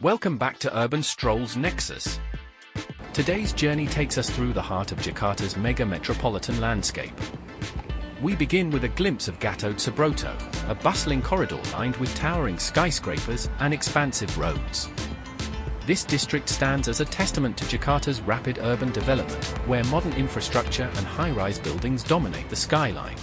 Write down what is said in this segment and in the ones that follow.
Welcome back to Urban Strolls Nexus. Today's journey takes us through the heart of Jakarta's mega metropolitan landscape. We begin with a glimpse of Gatot Subroto, a bustling corridor lined with towering skyscrapers and expansive roads. This district stands as a testament to Jakarta's rapid urban development, where modern infrastructure and high-rise buildings dominate the skyline.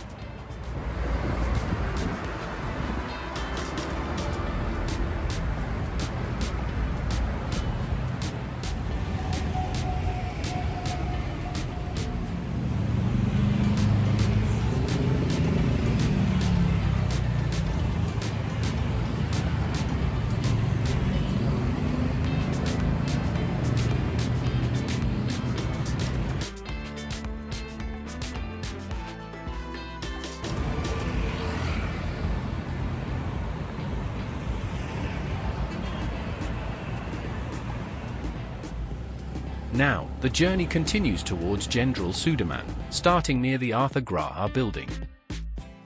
Now, the journey continues towards Jenderal Sudirman, starting near the Artha Graha building.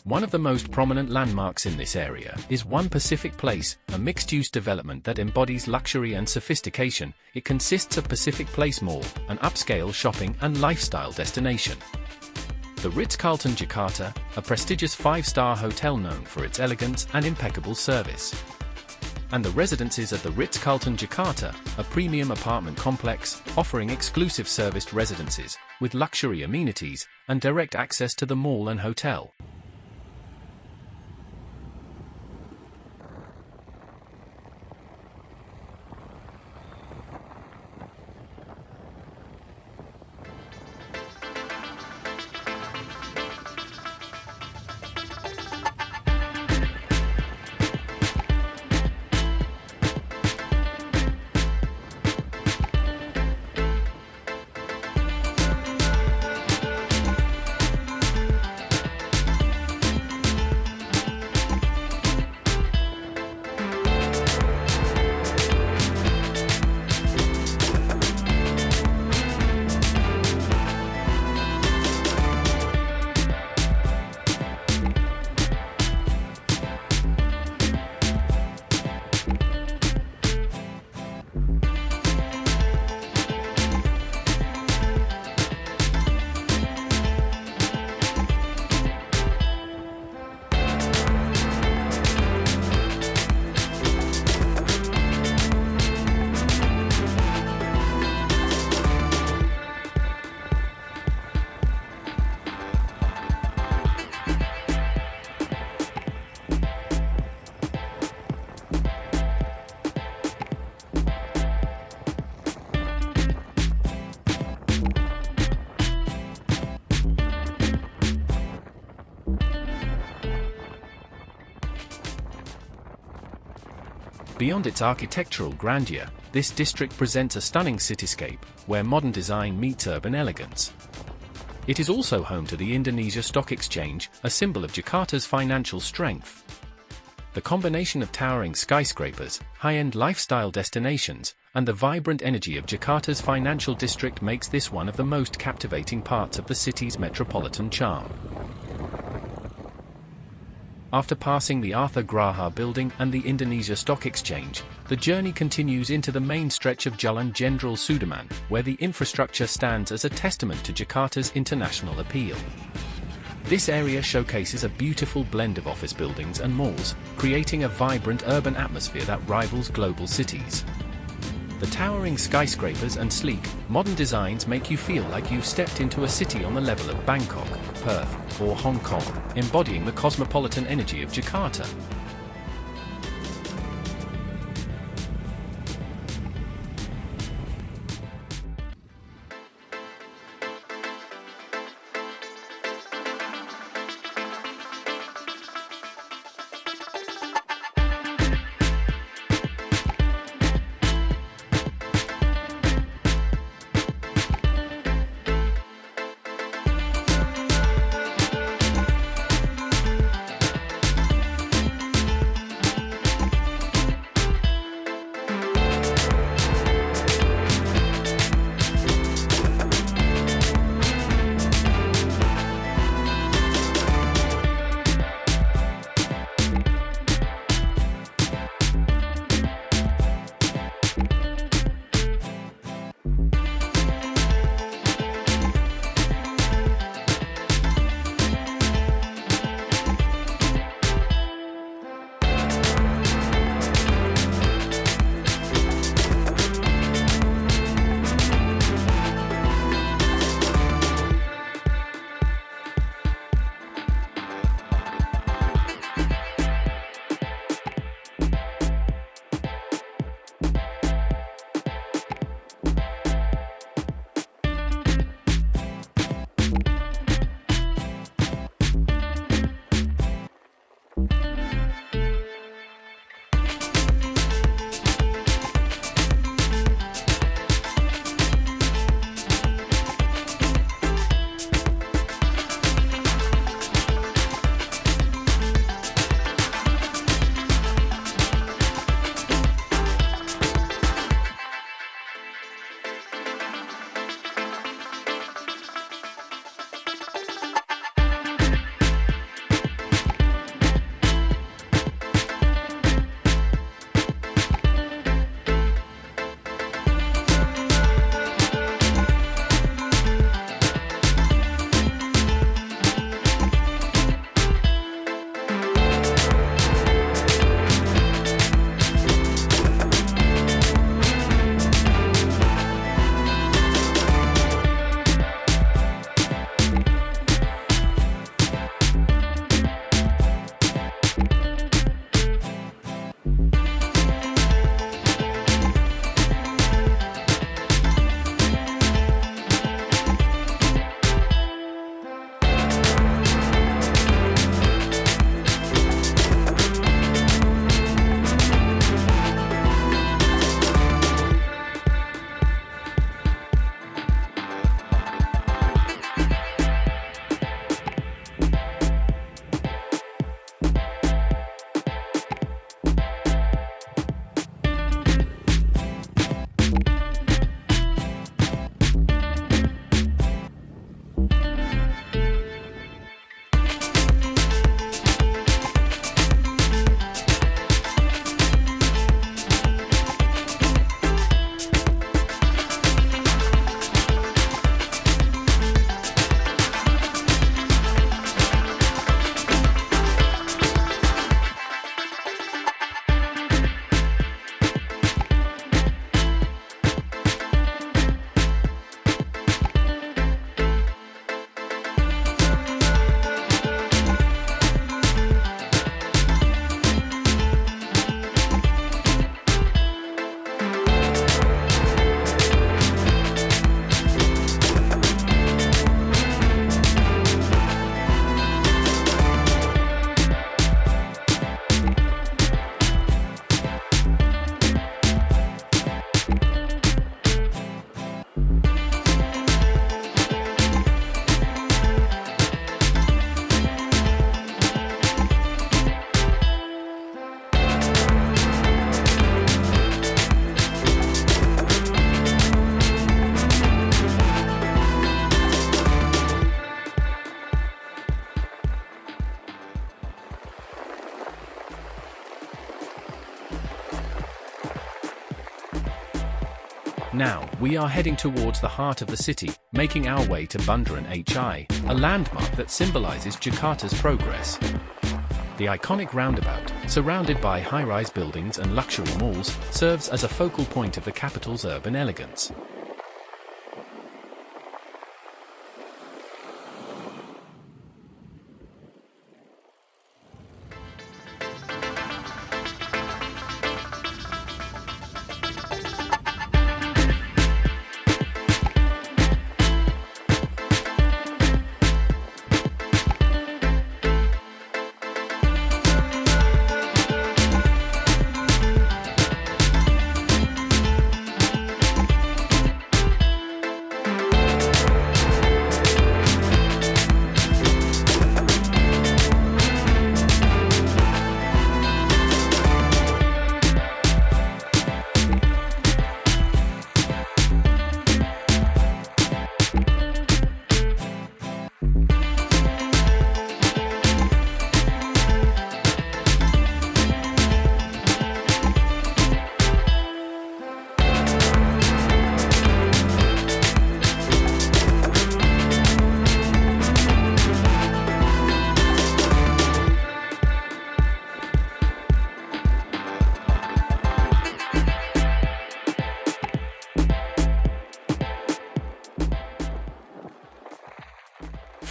One of the most prominent landmarks in this area is One Pacific Place, a mixed-use development that embodies luxury and sophistication. It consists of Pacific Place Mall, an upscale shopping and lifestyle destination. The Ritz-Carlton Jakarta, a prestigious five-star hotel known for its elegance and impeccable service. And the residences at the Ritz-Carlton Jakarta, a premium apartment complex, offering exclusive serviced residences, with luxury amenities, and direct access to the mall and hotel. Beyond its architectural grandeur, this district presents a stunning cityscape, where modern design meets urban elegance. It is also home to the Indonesia Stock Exchange, a symbol of Jakarta's financial strength. The combination of towering skyscrapers, high-end lifestyle destinations, and the vibrant energy of Jakarta's financial district makes this one of the most captivating parts of the city's metropolitan charm. After passing the Artha Graha building and the Indonesia Stock Exchange, the journey continues into the main stretch of Jalan Jenderal Sudirman, where the infrastructure stands as a testament to Jakarta's international appeal. This area showcases a beautiful blend of office buildings and malls, creating a vibrant urban atmosphere that rivals global cities. The towering skyscrapers and sleek, modern designs make you feel like you've stepped into a city on the level of Bangkok, Perth, or Hong Kong, embodying the cosmopolitan energy of Jakarta. Now, we are heading towards the heart of the city, making our way to Bundaran HI, a landmark that symbolizes Jakarta's progress. The iconic roundabout, surrounded by high-rise buildings and luxury malls, serves as a focal point of the capital's urban elegance.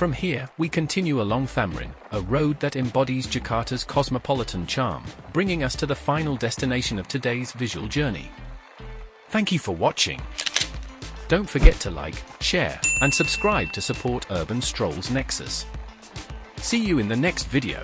From here, we continue along Thamrin, a road that embodies Jakarta's cosmopolitan charm, bringing us to the final destination of today's visual journey. Thank you for watching. Don't forget to like, share, and subscribe to support Urban Strolls Nexus. See you in the next video.